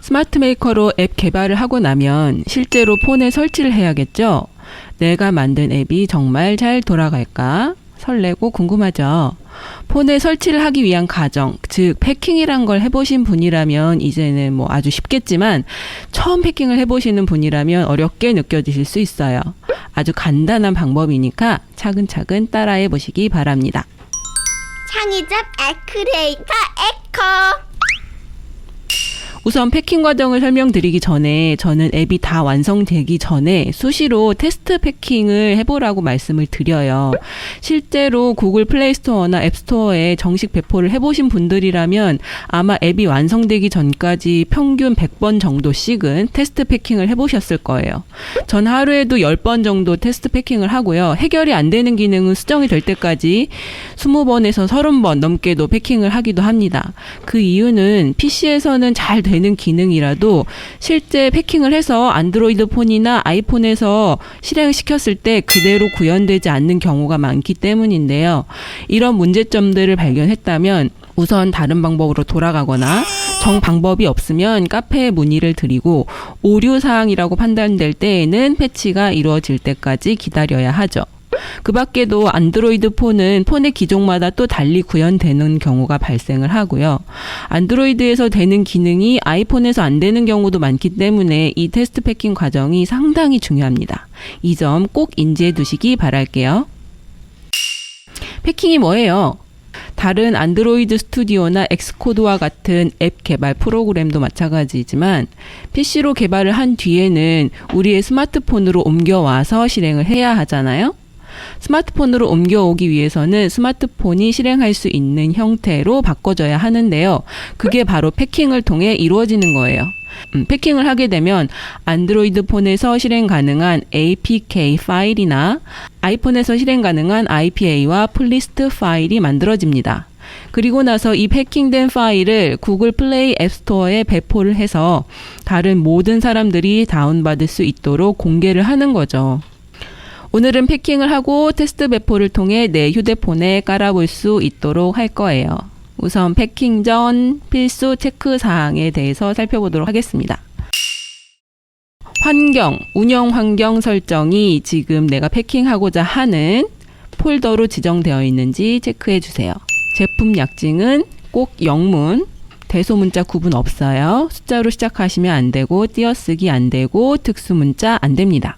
스마트 메이커로 앱 개발을 하고 나면 실제로 폰에 설치를 해야겠죠? 내가 만든 앱이 정말 잘 돌아갈까? 설레고 궁금하죠? 폰에 설치를 하기 위한 과정, 즉 패킹이란 걸 해보신 분이라면 이제는 뭐 아주 쉽겠지만 처음 패킹을 해보시는 분이라면 어렵게 느껴지실 수 있어요. 아주 간단한 방법이니까 차근차근 따라해 보시기 바랍니다. 창의적 액크리에이터 에코. 우선 패킹 과정을 설명드리기 전에 저는 앱이 다 완성되기 전에 수시로 테스트 패킹을 해보라고 말씀을 드려요. 실제로 구글 플레이 스토어나 앱 스토어에 정식 배포를 해보신 분들이라면 아마 앱이 완성되기 전까지 평균 100번 정도씩은 테스트 패킹을 해보셨을 거예요. 전 하루에도 10번 정도 테스트 패킹을 하고요. 해결이 안 되는 기능은 수정이 될 때까지 20번에서 30번 넘게도 패킹을 하기도 합니다. 그 이유는 PC에서는 잘 되는 기능이라도 실제 패킹을 해서 안드로이드 폰이나 아이폰에서 실행시켰을 때 그대로 구현되지 않는 경우가 많기 때문인데요. 이런 문제점들을 발견했다면 우선 다른 방법으로 돌아가거나 정 방법이 없으면 카페에 문의를 드리고 오류사항이라고 판단될 때에는 패치가 이루어질 때까지 기다려야 하죠. 그 밖에도 안드로이드 폰은 폰의 기종마다 또 달리 구현되는 경우가 발생을 하고요. 안드로이드에서 되는 기능이 아이폰에서 안 되는 경우도 많기 때문에 이 테스트 패킹 과정이 상당히 중요합니다. 이 점 꼭 인지해 두시기 바랄게요. 패킹이 뭐예요? 다른 안드로이드 스튜디오나 엑스코드와 같은 앱 개발 프로그램도 마찬가지지만 PC로 개발을 한 뒤에는 우리의 스마트폰으로 옮겨와서 실행을 해야 하잖아요. 스마트폰으로 옮겨오기 위해서는 스마트폰이 실행할 수 있는 형태로 바꿔줘야 하는데요. 그게 바로 패킹을 통해 이루어지는 거예요. 패킹을 하게 되면 안드로이드 폰에서 실행 가능한 APK 파일이나 아이폰에서 실행 가능한 IPA와 플리스트 파일이 만들어집니다. 그리고 나서 이 패킹된 파일을 구글 플레이 앱 스토어에 배포를 해서 다른 모든 사람들이 다운받을 수 있도록 공개를 하는 거죠. 오늘은 패킹을 하고 테스트 배포를 통해 내 휴대폰에 깔아볼 수 있도록 할 거예요. 우선 패킹 전 필수 체크사항에 대해서 살펴보도록 하겠습니다. 환경, 운영 환경 설정이 지금 내가 패킹하고자 하는 폴더로 지정되어 있는지 체크해 주세요. 제품 약징은 꼭 영문, 대소문자 구분 없어요. 숫자로 시작하시면 안 되고 띄어쓰기 안 되고 특수문자 안 됩니다.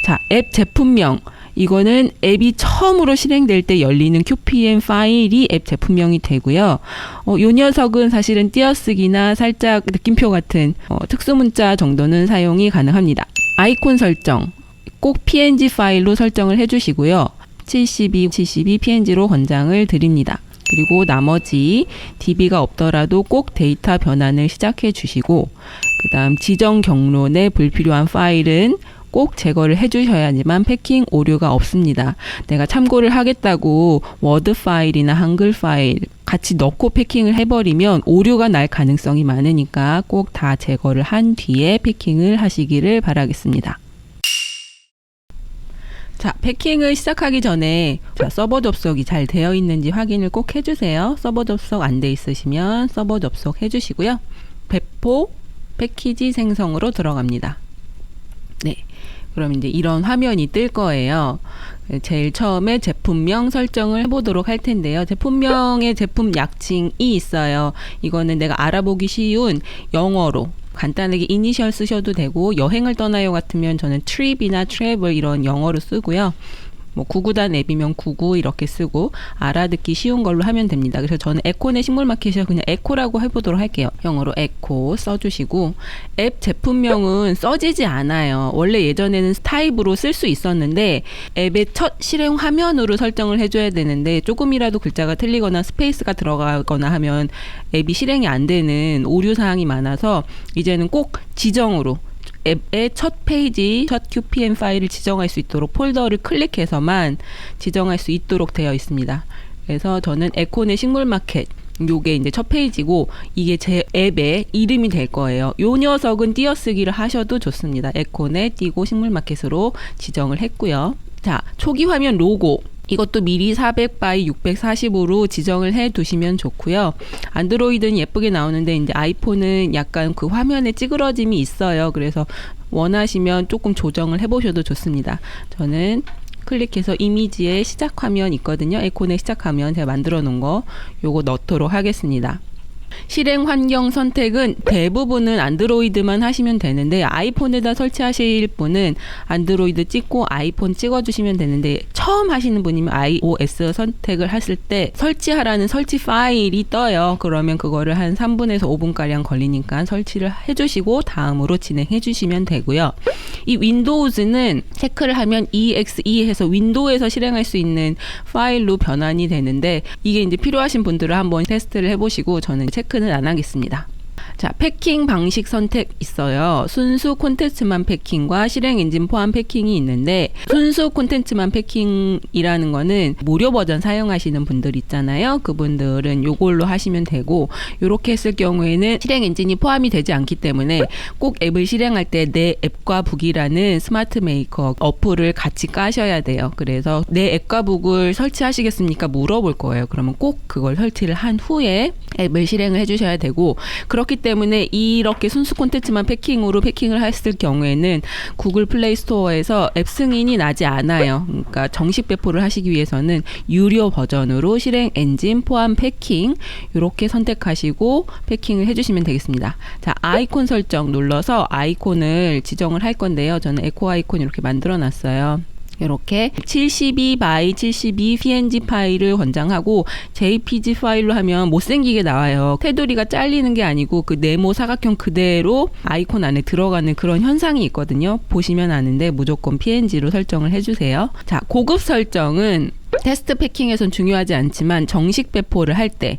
자, 앱 제품명. 이거는 앱이 처음으로 실행될 때 열리는 QPM 파일이 앱 제품명이 되고요. 요 녀석은 사실은 띄어쓰기나 살짝 느낌표 같은 특수문자 정도는 사용이 가능합니다. 아이콘 설정. 꼭 PNG 파일로 설정을 해주시고요. 72 PNG로 권장을 드립니다. 그리고 나머지 DB가 없더라도 꼭 데이터 변환을 시작해 주시고 그 다음 지정 경로 내 불필요한 파일은 꼭 제거를 해주셔야지만 패킹 오류가 없습니다. 내가 참고를 하겠다고 워드 파일이나 한글 파일 같이 넣고 패킹을 해버리면 오류가 날 가능성이 많으니까 꼭 다 제거를 한 뒤에 패킹을 하시기를 바라겠습니다. 자, 패킹을 시작하기 전에 서버 접속이 잘 되어 있는지 확인을 꼭 해주세요. 서버 접속 안 돼 있으시면 서버 접속 해주시고요. 배포 패키지 생성으로 들어갑니다. 네, 그럼 이제 이런 화면이 뜰 거예요. 제일 처음에 제품명 설정을 해보도록 할 텐데요. 제품명에 제품 약칭이 있어요. 이거는 내가 알아보기 쉬운 영어로 간단하게 이니셜 쓰셔도 되고 여행을 떠나요 같으면 저는 트립이나 트래블 이런 영어로 쓰고요. 뭐 구구단 앱이면 구구 이렇게 쓰고 알아듣기 쉬운 걸로 하면 됩니다. 그래서 저는 에코네 식물마켓에서 그냥 에코라고 해보도록 할게요. 영어로 에코 써주시고 앱 제품명은 써지지 않아요. 원래 예전에는 타입으로 쓸 수 있었는데 앱의 첫 실행 화면으로 설정을 해줘야 되는데 조금이라도 글자가 틀리거나 스페이스가 들어가거나 하면 앱이 실행이 안 되는 오류사항이 많아서 이제는 꼭 지정으로 앱의 첫 페이지, 첫 QPM 파일을 지정할 수 있도록 폴더를 클릭해서만 지정할 수 있도록 되어 있습니다. 그래서 저는 에코네 식물마켓 요게 이제 첫 페이지고 이게 제 앱의 이름이 될 거예요. 요 녀석은 띄어쓰기를 하셔도 좋습니다. 에코네 띄고 식물마켓으로 지정을 했고요. 자, 초기 화면 로고. 이것도 미리 400 by 640으로 지정을 해 두시면 좋고요. 안드로이드는 예쁘게 나오는데 이제 아이폰은 약간 그 화면에 찌그러짐이 있어요. 그래서 원하시면 조금 조정을 해보셔도 좋습니다. 저는 클릭해서 이미지의 시작 화면 있거든요. 에콘의 시작 화면 제가 만들어 놓은 거 요거 넣도록 하겠습니다. 실행 환경 선택은 대부분은 안드로이드만 하시면 되는데 아이폰에다 설치하실 분은 안드로이드 찍고 아이폰 찍어주시면 되는데 처음 하시는 분이면 iOS 선택을 하실 때 설치하라는 설치 파일이 떠요. 그러면 그거를 한 3분에서 5분가량 걸리니까 설치를 해주시고 다음으로 진행해 주시면 되고요. 이 윈도우즈는 체크를 하면 exe 해서 윈도우에서 실행할 수 있는 파일로 변환이 되는데 이게 이제 필요하신 분들은 한번 테스트를 해보시고 저는 체크는 안 하겠습니다. 자, 패킹 방식 선택 있어요. 순수 콘텐츠만 패킹과 실행 엔진 포함 패킹이 있는데 순수 콘텐츠만 패킹이라는 거는 무료 버전 사용하시는 분들 있잖아요. 그분들은 요걸로 하시면 되고 요렇게 했을 경우에는 실행 엔진이 포함이 되지 않기 때문에 꼭 앱을 실행할 때 내 앱과 북이라는 스마트 메이커 어플을 같이 까셔야 돼요. 그래서 내 앱과 북을 설치하시겠습니까? 물어볼 거예요. 그러면 꼭 그걸 설치를 한 후에 앱을 실행을 해주셔야 되고 그렇기 때문에 이렇게 순수 콘텐츠만 패킹으로 패킹을 했을 경우에는 구글 플레이 스토어에서 앱 승인이 나지 않아요. 그러니까 정식 배포를 하시기 위해서는 유료 버전으로 실행 엔진 포함 패킹 이렇게 선택하시고 패킹을 해주시면 되겠습니다. 자, 아이콘 설정 눌러서 아이콘을 지정을 할 건데요. 저는 에코 아이콘 이렇게 만들어 놨어요. 이렇게 72 by 72 png 파일을 권장하고 jpg 파일로 하면 못생기게 나와요. 테두리가 잘리는 게 아니고 그 네모 사각형 그대로 아이콘 안에 들어가는 그런 현상이 있거든요. 보시면 아는데 무조건 png로 설정을 해주세요. 자, 고급 설정은 테스트 패킹에선 중요하지 않지만 정식 배포를 할 때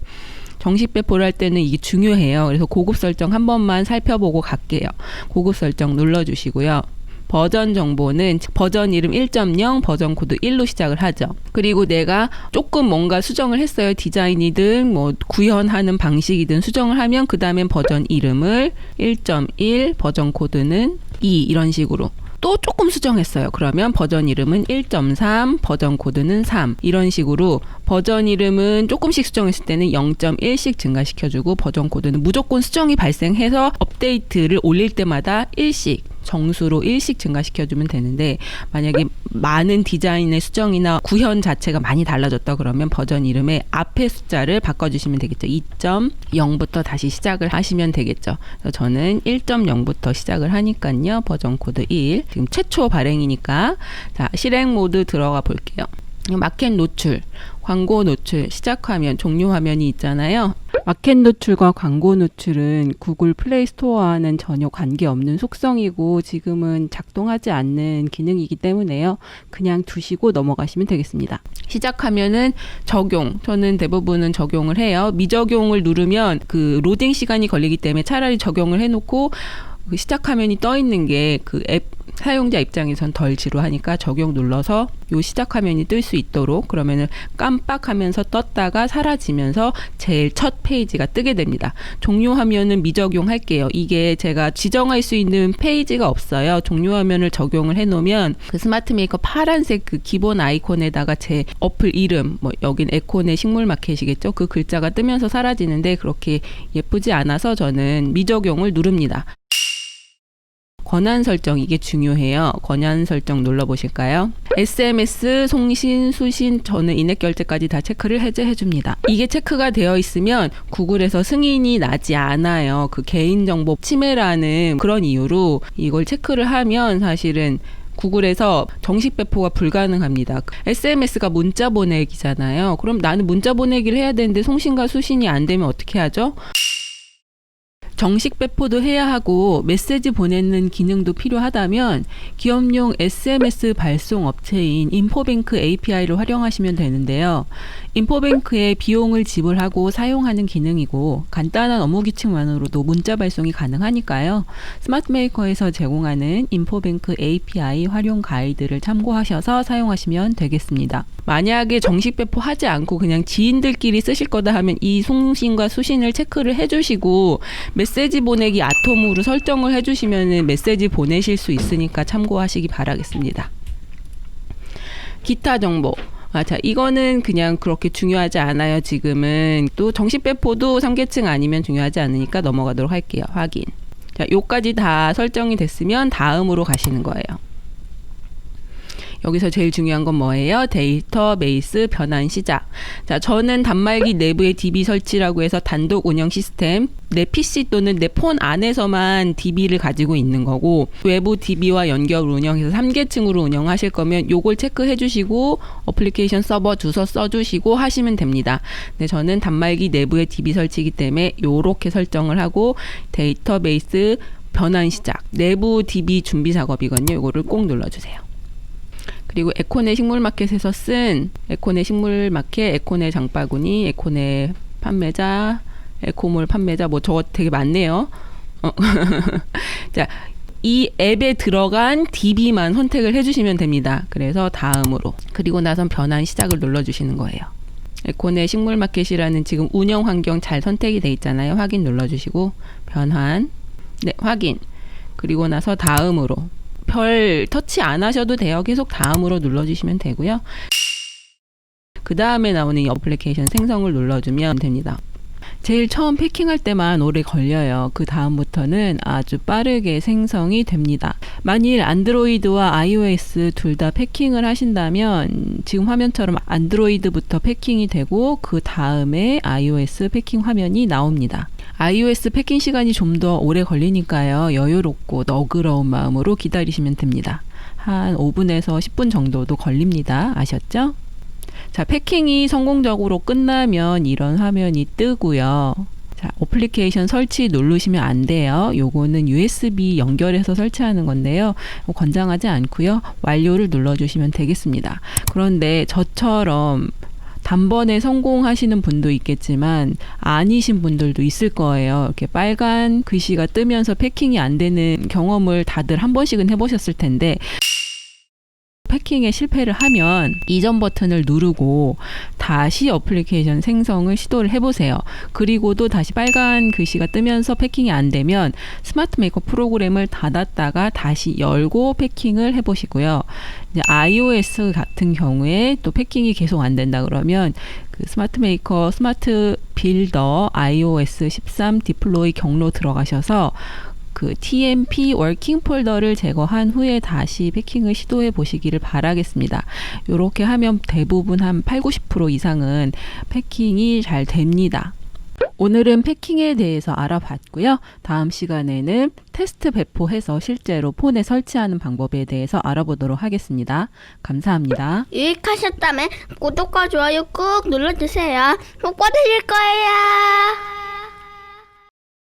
는 이게 중요해요. 그래서 고급 설정 한 번만 살펴보고 갈게요. 고급 설정 눌러주시고요. 버전 정보는 버전 이름 1.0 버전 코드 1로 시작을 하죠. 그리고 내가 조금 뭔가 수정을 했어요. 디자인이든 뭐 구현하는 방식이든 수정을 하면 그 다음엔 버전 이름을 1.1 버전 코드는 2 이런 식으로 또 조금 수정했어요. 그러면 버전 이름은 1.3 버전 코드는 3 이런 식으로 버전 이름은 조금씩 수정했을 때는 0.1씩 증가시켜주고 버전 코드는 무조건 수정이 발생해서 업데이트를 올릴 때마다 1씩 정수로 1씩 증가시켜주면 되는데 만약에 많은 디자인의 수정이나 구현 자체가 많이 달라졌다 그러면 버전 이름의 앞에 숫자를 바꿔주시면 되겠죠. 2.0부터 다시 시작을 하시면 되겠죠. 그래서 저는 1.0부터 시작을 하니까요. 버전 코드 1 지금 최초 발행이니까 자, 실행 모드 들어가 볼게요. 마켓 노출, 광고 노출, 시작 화면, 종료 화면이 있잖아요. 마켓 노출과 광고 노출은 구글 플레이 스토어와는 전혀 관계없는 속성이고 지금은 작동하지 않는 기능이기 때문에요. 그냥 두시고 넘어가시면 되겠습니다. 시작하면은 적용, 저는 대부분은 적용을 해요. 미적용을 누르면 그 로딩 시간이 걸리기 때문에 차라리 적용을 해놓고 그 시작 화면이 떠 있는 게 그 앱 사용자 입장에선 덜 지루하니까 적용 눌러서 요 시작 화면이 뜰 수 있도록 그러면은 깜빡하면서 떴다가 사라지면서 제일 첫 페이지가 뜨게 됩니다. 종료 화면은 미적용 할게요. 이게 제가 지정할 수 있는 페이지가 없어요. 종료 화면을 적용을 해 놓으면 그 스마트 메이커 파란색 그 기본 아이콘에다가 제 어플 이름 뭐 여긴 에콘의 식물 마켓이겠죠. 그 글자가 뜨면서 사라지는데 그렇게 예쁘지 않아서 저는 미적용을 누릅니다. 권한 설정 이게 중요해요. 권한 설정 눌러보실까요? SMS, 송신, 수신, 저는 인앱 결제까지 다 체크를 해제해 줍니다. 이게 체크가 되어 있으면 구글에서 승인이 나지 않아요. 그 개인정보 침해라는 그런 이유로 이걸 체크를 하면 사실은 구글에서 정식 배포가 불가능합니다. SMS가 문자 보내기잖아요. 그럼 나는 문자 보내기를 해야 되는데 송신과 수신이 안 되면 어떻게 하죠? 정식 배포도 해야 하고 메시지 보내는 기능도 필요하다면 기업용 SMS 발송 업체인 인포뱅크 API를 활용하시면 되는데요. 인포뱅크에 비용을 지불하고 사용하는 기능이고 간단한 업무 규칙만으로도 문자 발송이 가능하니까요. 스마트 메이커에서 제공하는 인포뱅크 API 활용 가이드를 참고하셔서 사용하시면 되겠습니다. 만약에 정식 배포하지 않고 그냥 지인들끼리 쓰실 거다 하면 이 송신과 수신을 체크를 해주시고 메시지 보내기 아톰으로 설정을 해주시면 메시지 보내실 수 있으니까 참고하시기 바라겠습니다. 기타 정보 자, 이거는 그냥 그렇게 중요하지 않아요. 지금은 또 정식 배포도 3계층 아니면 중요하지 않으니까 넘어가도록 할게요. 확인. 자, 요까지 다 설정이 됐으면 다음으로 가시는 거예요. 여기서 제일 중요한 건 뭐예요? 데이터베이스 변환 시작. 자, 저는 단말기 내부에 DB 설치라고 해서 단독 운영 시스템, 내 PC 또는 내 폰 안에서만 DB를 가지고 있는 거고, 외부 DB와 연결 운영해서 3계층으로 운영하실 거면 요걸 체크해 주시고 어플리케이션 서버 주소 써주시고 하시면 됩니다. 근데 저는 단말기 내부에 DB 설치이기 때문에 요렇게 설정을 하고 데이터베이스 변환 시작. 내부 DB 준비 작업이거든요. 요거를 꼭 눌러주세요. 그리고 에코네 식물마켓에서 쓴 에코네 식물마켓, 에코네 장바구니, 에코네 판매자, 에코몰 판매자, 뭐 저거 되게 많네요. 자, 이 앱에 들어간 DB만 선택을 해주시면 됩니다. 그래서 다음으로. 그리고 나선 변환 시작을 눌러주시는 거예요. 에코네 식물마켓이라는 지금 운영 환경 잘 선택이 돼 있잖아요. 확인 눌러주시고 변환, 네, 확인. 그리고 나서 다음으로. 별 터치 안 하셔도 돼요. 계속 다음으로 눌러주시면 되고요. 그 다음에 나오는 이 어플리케이션 생성을 눌러주면 됩니다. 제일 처음 패킹할 때만 오래 걸려요. 그 다음부터는 아주 빠르게 생성이 됩니다. 만일 안드로이드와 iOS 둘 다 패킹을 하신다면 지금 화면처럼 안드로이드부터 패킹이 되고 그 다음에 iOS 패킹 화면이 나옵니다. iOS 패킹 시간이 좀 더 오래 걸리니까요. 여유롭고 너그러운 마음으로 기다리시면 됩니다. 한 5분에서 10분 정도도 걸립니다. 아셨죠? 자, 패킹이 성공적으로 끝나면 이런 화면이 뜨고요. 자, 어플리케이션 설치 누르시면 안 돼요. 요거는 USB 연결해서 설치하는 건데요. 권장하지 않고요. 완료를 눌러주시면 되겠습니다. 그런데 저처럼 단번에 성공하시는 분도 있겠지만 아니신 분들도 있을 거예요. 이렇게 빨간 글씨가 뜨면서 패킹이 안 되는 경험을 다들 한 번씩은 해보셨을 텐데 패킹에 실패를 하면 이전 버튼을 누르고 다시 어플리케이션 생성을 시도를 해보세요. 그리고도 다시 빨간 글씨가 뜨면서 패킹이 안 되면 스마트 메이커 프로그램을 닫았다가 다시 열고 패킹을 해보시고요. 이제 iOS 같은 경우에 또 패킹이 계속 안 된다 그러면 그 스마트 메이커 스마트 빌더 iOS 13 디플로이 경로 들어가셔서 그 TMP 워킹 폴더를 제거한 후에 다시 패킹을 시도해 보시기를 바라겠습니다. 이렇게 하면 대부분 한 80-90% 이상은 패킹이 잘 됩니다. 오늘은 패킹에 대해서 알아봤고요. 다음 시간에는 테스트 배포해서 실제로 폰에 설치하는 방법에 대해서 알아보도록 하겠습니다. 감사합니다. 유익하셨다면 구독과 좋아요 꾹 눌러주세요. 복 받으실 거예요.